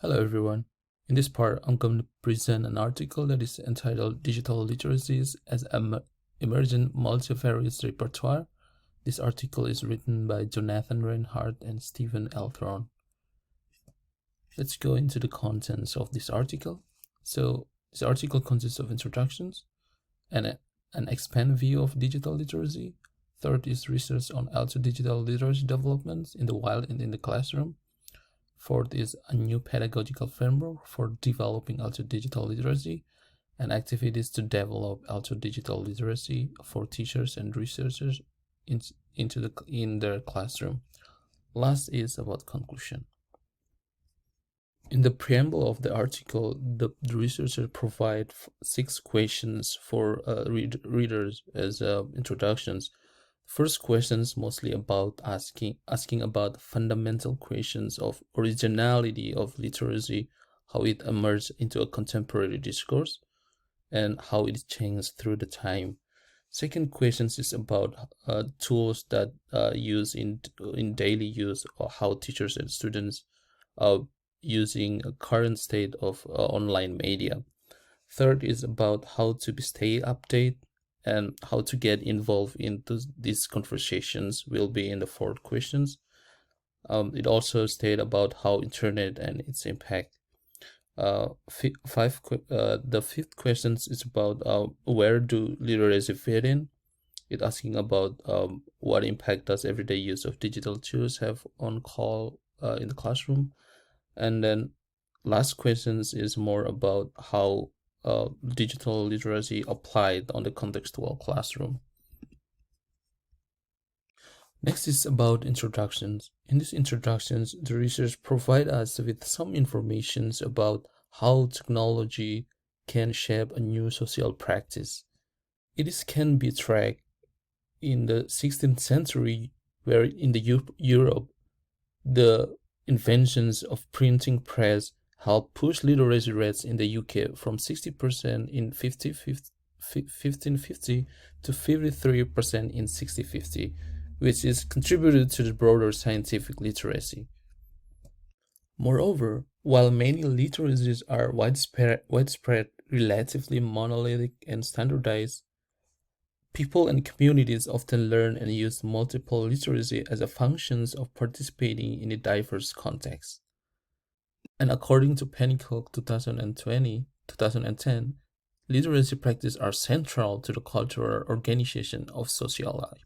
Hello everyone. In this part, I'm going to present an article that is entitled Digital Literacies as Emergent Multifarious Repertoire. This article is written by Jonathan Reinhardt and Stephen Elthron. Let's go into the contents of this article. So, this article consists of introductions and an expand view of digital literacy. Third is research on also digital literacy developments in the wild and in the classroom. Fourth is a new pedagogical framework for developing also digital literacy and activities to develop also digital literacy for teachers and researchers in their classroom. Last is about conclusion. In the preamble of the article, the researchers provide 6 questions for readers as introductions. First questions mostly about asking about fundamental questions of originality of literacy, how it emerged into a contemporary discourse, and how it changed through the time. Second questions is about tools that use in daily use, or how teachers and students are using a current state of online media. Third is about how to stay updated and how to get involved into these conversations will be in the fourth questions. It also stated about how internet and its impact. The fifth questions is about where do literacy fit in. It asking about what impact does everyday use of digital tools have on call in the classroom. And then last questions is more about how digital literacy applied on the contextual classroom. Next is about introductions. In these introductions, the research provide us with some information about how technology can shape a new social practice. It can be tracked in the 16th century, where in the Europe, the inventions of printing press helped push literacy rates in the UK from 60% in 1550 to 53% in 1650, which is contributed to the broader scientific literacy. Moreover, while many literacies are widespread, relatively monolithic and standardized, people and communities often learn and use multiple literacy as a function of participating in a diverse context. And according to Pennycook 2010, literacy practices are central to the cultural organization of social life.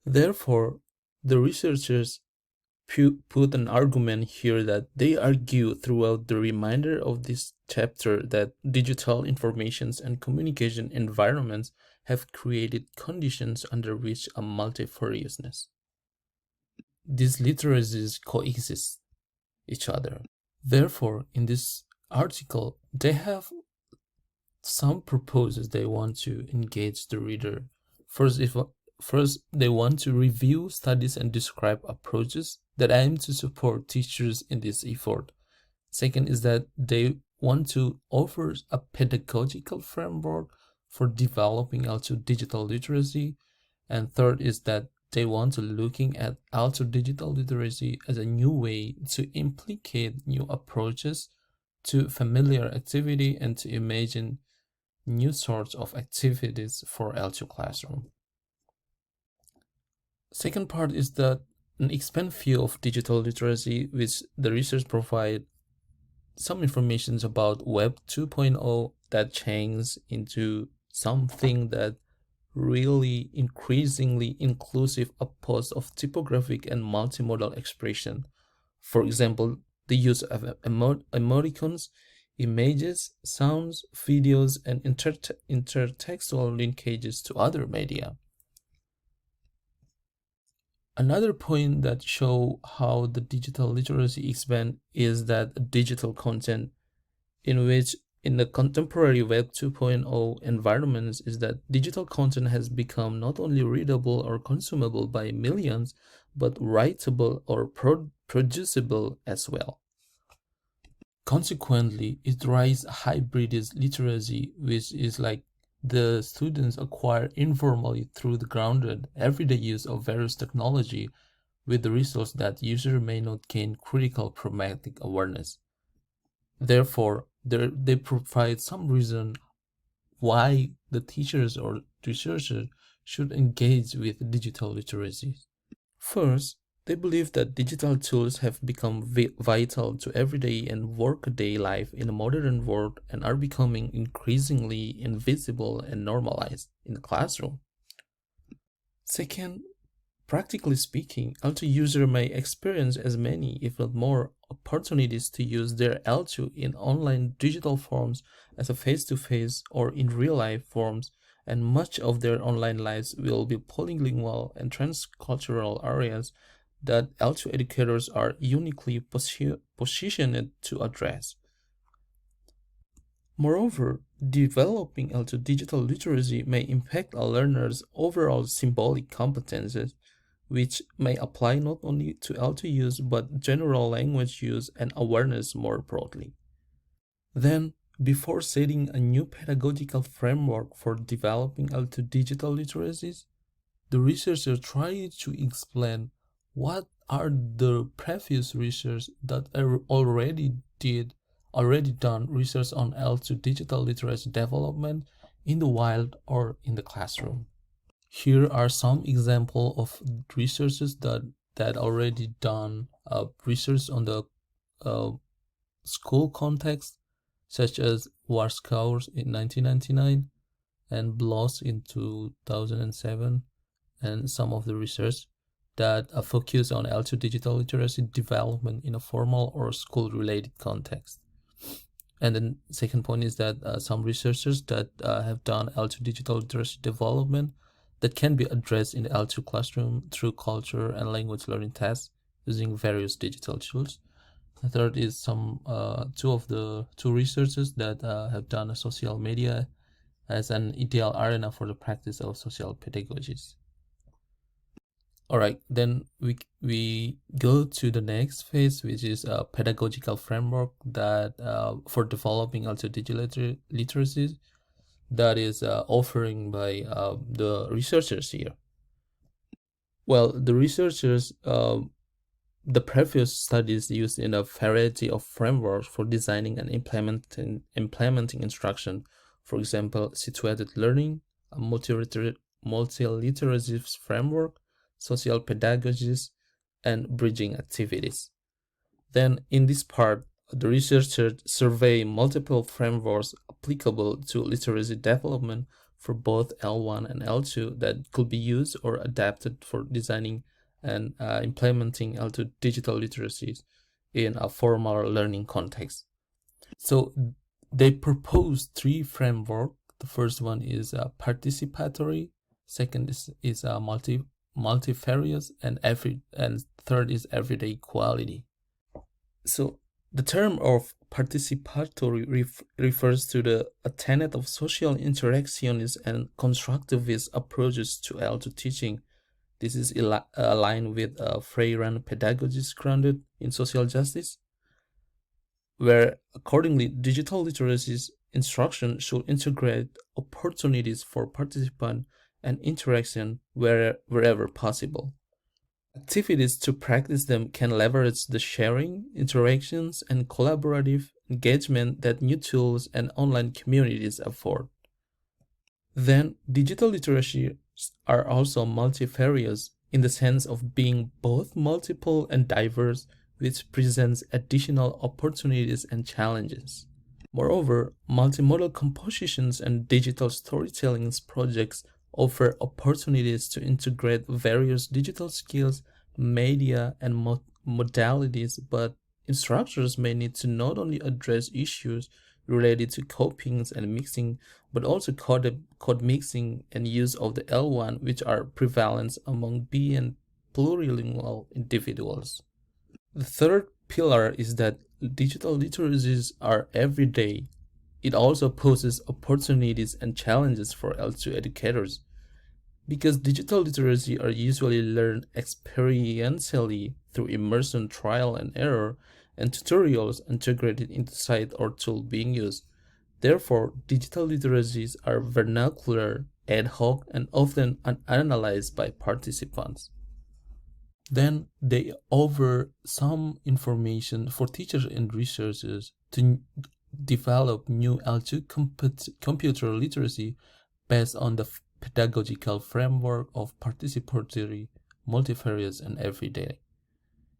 Therefore, the researchers put an argument here that they argue throughout the remainder of this chapter that digital informations and communication environments have created conditions under which a multifariousness. These literacies coexist each other. Therefore, in this article, they have some purposes they want to engage the reader. First, they want to review studies and describe approaches that aim to support teachers in this effort. Second is that they want to offer a pedagogical framework for developing also digital literacy. And third is that they want to looking at also digital literacy as a new way to implicate new approaches to familiar activity and to imagine new sorts of activities for L2 classroom. Second part is that an expand view of digital literacy, which the research provide some information about Web 2.0 that changes into something that really increasingly inclusive opposed of typographic and multimodal expression. For example, the use of emoticons, images, sounds, videos, and intertextual linkages to other media. Another point that show how the digital literacy expand is that digital content, in which in the contemporary Web 2.0 environments, is that digital content has become not only readable or consumable by millions, but writable or producible as well. Consequently, it drives hybrid literacy, which is like the students acquire informally through the grounded everyday use of various technology, with the result that user may not gain critical pragmatic awareness. Therefore, they provide some reason why the teachers or researchers should engage with digital literacy. First, they believe that digital tools have become vital to everyday and workaday life in a modern world and are becoming increasingly invisible and normalized in the classroom. Second, practically speaking, L2 user may experience as many, if not more, opportunities to use their L2 in online digital forms as a face-to-face or in real-life forms, and much of their online lives will be polylingual and transcultural areas that L2 educators are uniquely positioned to address. Moreover, developing L2 digital literacy may impact a learner's overall symbolic competences, which may apply not only to L2 use but general language use and awareness more broadly. Then, before setting a new pedagogical framework for developing L2 digital literacies, the researcher tried to explain what are the previous research that are already done research on L2 digital literacy development in the wild or in the classroom. Here are some examples of researchers that already done research on the uh, school context, such as Warskow's in 1999 and Bloss in 2007, and some of the research that focus on L2 digital literacy development in a formal or school-related context. And then second point is that some researchers that have done L2 digital literacy development that can be addressed in the L2 classroom through culture and language learning tests using various digital tools. The third is two researchers that have done a social media as an ideal arena for the practice of social pedagogies. All right, then we go to the next phase, which is a pedagogical framework that for developing also digital literacy that is offering by the researchers here. Well, the researchers, the previous studies used in a variety of frameworks for designing and implementing instruction. For example, situated learning, a multiliteracy framework, social pedagogies, and bridging activities. Then, in this part, the researchers survey multiple frameworks applicable to literacy development for both L1 and L2 that could be used or adapted for designing and implementing L2 digital literacies in a formal learning context. So they propose three frameworks. The first one is participatory, second is multifarious, and third is everyday quality. So the term of participatory refers to a tenet of social interactionist and constructivist approaches to L2 teaching. This is aligned with Freiran pedagogies grounded in social justice, where accordingly digital literacy's instruction should integrate opportunities for participant and interaction wherever possible. Activities to practice them can leverage the sharing, interactions, and collaborative engagement that new tools and online communities afford. Then, digital literacy are also multifarious in the sense of being both multiple and diverse, which presents additional opportunities and challenges. Moreover, multimodal compositions and digital storytelling projects offer opportunities to integrate various digital skills, media, and modalities, but instructors may need to not only address issues related to copings and mixing, but also code mixing and use of the L1, which are prevalent among B and plurilingual individuals. The third pillar is that digital literacies are everyday. It also poses opportunities and challenges for L2 educators. Because digital literacy are usually learned experientially through immersion, trial and error, and tutorials integrated into site or tool being used. Therefore, digital literacies are vernacular, ad hoc, and often unanalyzed by participants. Then they offer some information for teachers and researchers to develop new L2 computer literacy based on the pedagogical framework of participatory, multifarious, and everyday.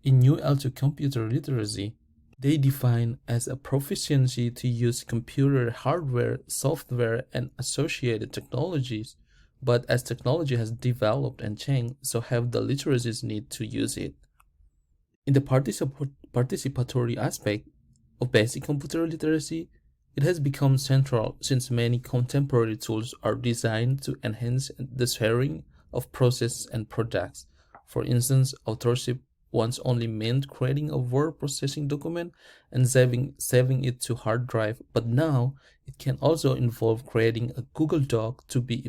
In new L2 computer literacy, they define as a proficiency to use computer hardware, software, and associated technologies. But as technology has developed and changed, so have the literacies need to use it. In the participatory aspect of basic computer literacy, it has become central since many contemporary tools are designed to enhance the sharing of processes and products. For instance, authorship once only meant creating a word processing document and saving it to hard drive, but now it can also involve creating a Google Doc to be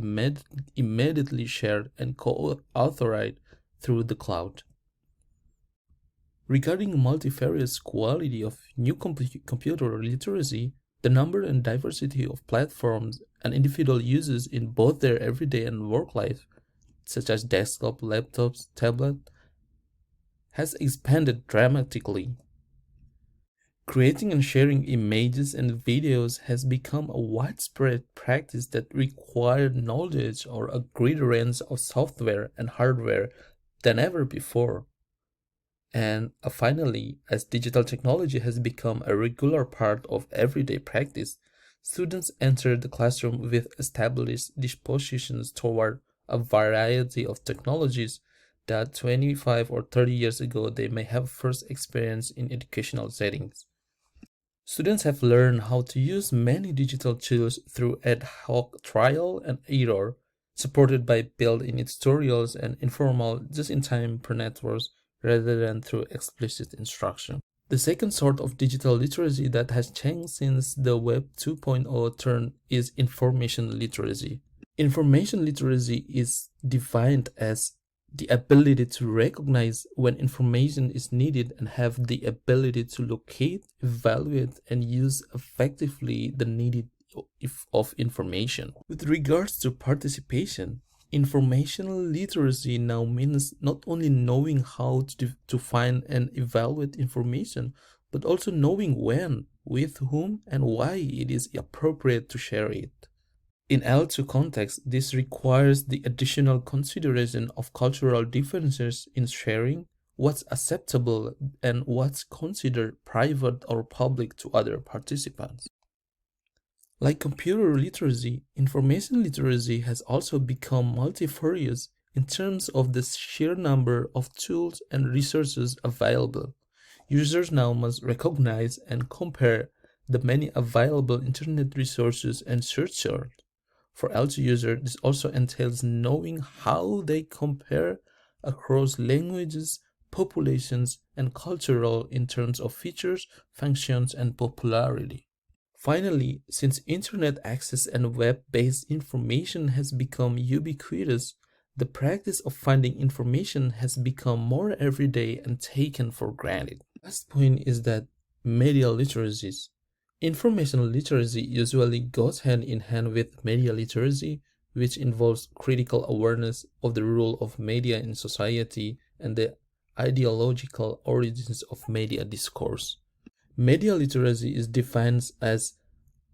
immediately shared and co-authored through the cloud. Regarding multifarious quality of new computer literacy, the number and diversity of platforms and individual users in both their everyday and work life, such as desktop, laptops, tablet, has expanded dramatically. Creating and sharing images and videos has become a widespread practice that requires knowledge or a greater range of software and hardware than ever before. And finally, as digital technology has become a regular part of everyday practice, students enter the classroom with established dispositions toward a variety of technologies that 25 or 30 years ago they may have first experienced in educational settings. Students have learned how to use many digital tools through ad hoc trial and error, supported by built-in tutorials and informal just-in-time pre-networks rather than through explicit instruction. The second sort of digital literacy that has changed since the Web 2.0 turn is information literacy. Information literacy is defined as the ability to recognize when information is needed and have the ability to locate, evaluate, and use effectively the needed of information. With regards to participation, information literacy now means not only knowing how to find and evaluate information, but also knowing when, with whom, and why it is appropriate to share it. In L2 context, this requires the additional consideration of cultural differences in sharing, what's acceptable and what's considered private or public to other participants. Like computer literacy, information literacy has also become multifarious in terms of the sheer number of tools and resources available. Users now must recognize and compare the many available internet resources and search terms. For L2 users, this also entails knowing how they compare across languages, populations, and cultural in terms of features, functions, and popularity. Finally, since internet access and web-based information has become ubiquitous, the practice of finding information has become more everyday and taken for granted. Last point is that media literacies. Information literacy usually goes hand in hand with media literacy, which involves critical awareness of the role of media in society and the ideological origins of media discourse. Media literacy is defined as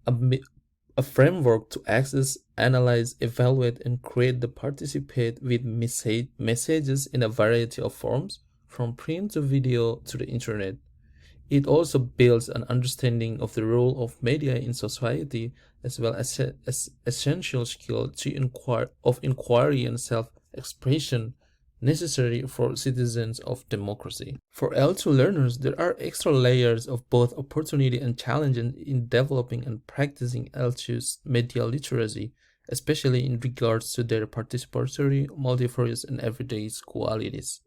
a framework to access, analyze, evaluate, and create the participate with messages in a variety of forms, from print to video to the internet. It also builds an understanding of the role of media in society, as well as essential skill of inquiry and self-expression necessary for citizens of democracy. For L2 learners, there are extra layers of both opportunity and challenge in developing and practicing L2's media literacy, especially in regards to their participatory, multifarious, and everyday qualities.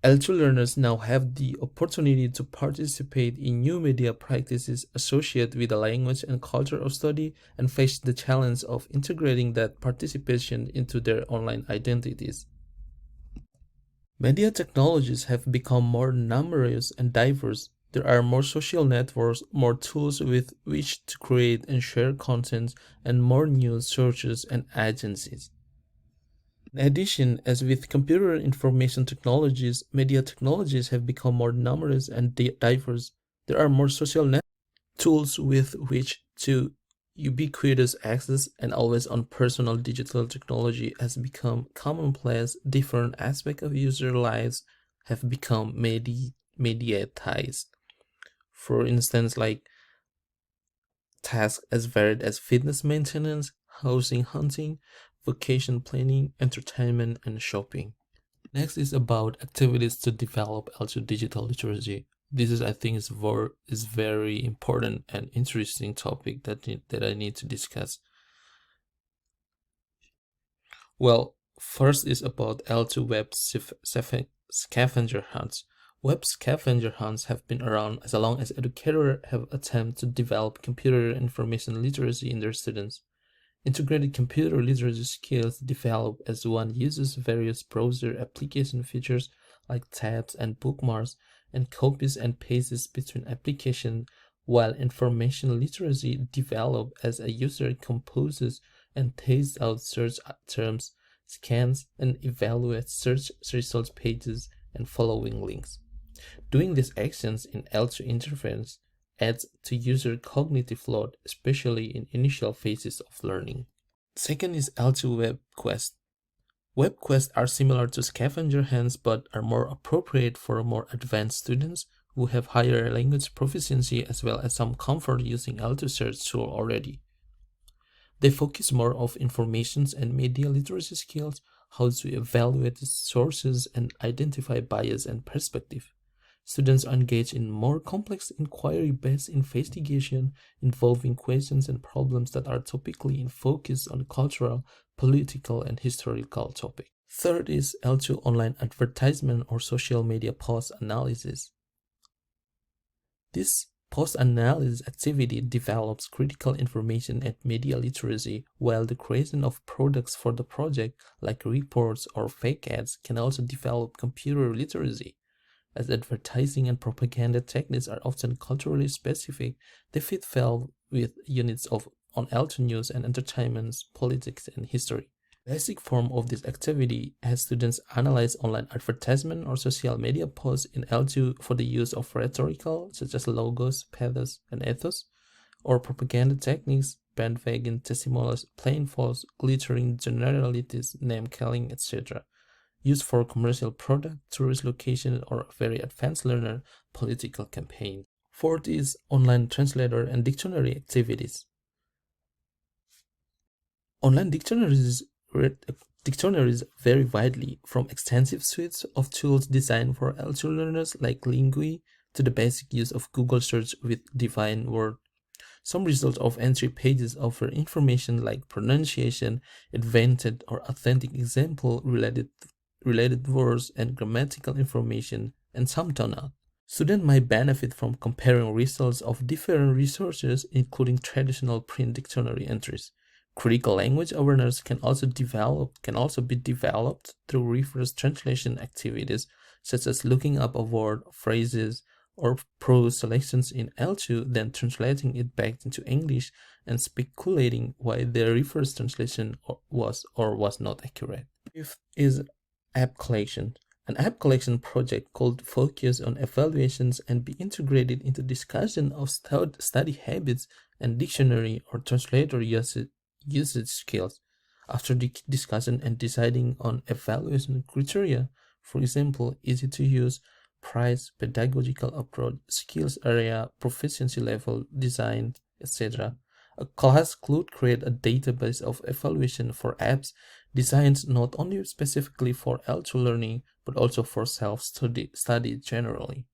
L2 learners now have the opportunity to participate in new media practices associated with the language and culture of study and face the challenge of integrating that participation into their online identities. Media technologies have become more numerous and diverse. There are more social networks, more tools with which to create and share content, and more news sources and agencies. In addition, as with computer information technologies, media technologies have become more numerous and diverse. There are more social tools with which to ubiquitous access and always on personal digital technology has become commonplace. Different aspects of user lives have become mediatized. For instance, like tasks as varied as fitness maintenance, housing hunting, vacation planning, entertainment, and shopping. Next is about activities to develop also digital literacy. This is, I think, is very important and interesting topic that I need to discuss. Well, first is about L2 scavenger hunts. Web scavenger hunts have been around as long as educators have attempted to develop computer information literacy in their students. Integrated computer literacy skills develop as one uses various browser application features like tabs and bookmarks and copies and pastes between applications, while information literacy develop as a user composes and tests out search terms, scans and evaluates search results pages and following links. Doing these actions in L2 interface adds to user cognitive load, especially in initial phases of learning. Second is L2 web quests. Web quests are similar to scavenger hunts but are more appropriate for more advanced students who have higher language proficiency as well as some comfort using L2 search tool already. They focus more on informations and media literacy skills, how to evaluate sources and identify bias and perspective. Students engage in more complex inquiry-based investigation involving questions and problems that are typically in focus on cultural, political, and historical topics. Third is L2 online advertisement or social media post analysis. This post-analysis activity develops critical information and media literacy, while the creation of products for the project, like reports or fake ads, can also develop computer literacy. As advertising and propaganda techniques are often culturally specific, they fit well with units on L2 news and entertainment, politics, and history. Basic form of this activity has students analyze online advertisement or social media posts in L2 for the use of rhetorical, such as logos, pathos, and ethos, or propaganda techniques, bandwagon testimonials, plain false, glittering generalities, name calling, etc. Used for commercial product, tourist location, or very advanced learner political campaign. Fourth is online translator and dictionary activities. Online dictionaries vary widely, from extensive suites of tools designed for L2 learners like Lingui to the basic use of Google search with Divine Word. Some results of entry pages offer information like pronunciation, invented or authentic example, related words, and grammatical information, and some do not. Students might benefit from comparing results of different resources, including traditional print dictionary entries. Critical language awareness can also be developed through reverse translation activities, such as looking up a word, phrases, or prose selections in L2, then translating it back into English and speculating why the reverse translation was or was not accurate. Fifth is app collection. An app collection project could focus on evaluations and be integrated into discussion of study habits and dictionary or translator usage skills. After the discussion and deciding on evaluation criteria, for example, easy to use, price, pedagogical approach, skills area, proficiency level, design, etc. A class could create a database of evaluation for apps designed not only specifically for L2 learning, but also for self-study generally.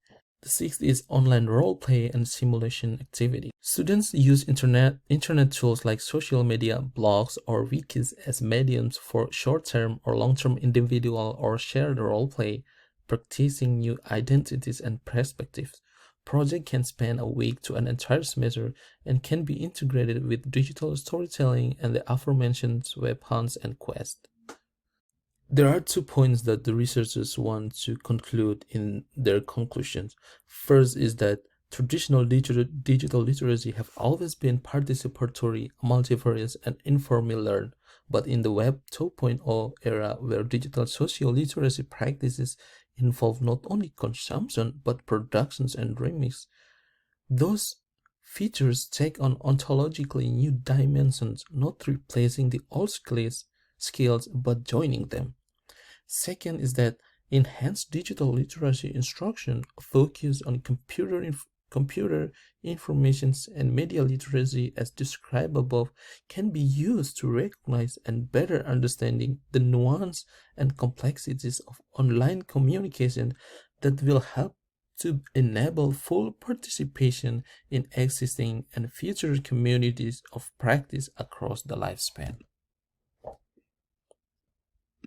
The sixth is online role-play and simulation activity. Students use internet tools like social media, blogs, or wikis as mediums for short-term or long-term individual or shared role-play, practicing new identities and perspectives. Project can span a week to an entire semester and can be integrated with digital storytelling and the aforementioned web hunts and quests. There are 2 points that the researchers want to conclude in their conclusions. First is that traditional digital literacy have always been participatory, multifarious, and informally learned, But in the Web 2.0 era, where digital social literacy practices involve not only consumption but productions and remix, those features take on ontologically new dimensions, not replacing the old skills but joining them. Second is that enhanced digital literacy instruction focus on computer informations and media literacy as described above can be used to recognize and better understanding the nuance and complexities of online communication that will help to enable full participation in existing and future communities of practice across the lifespan.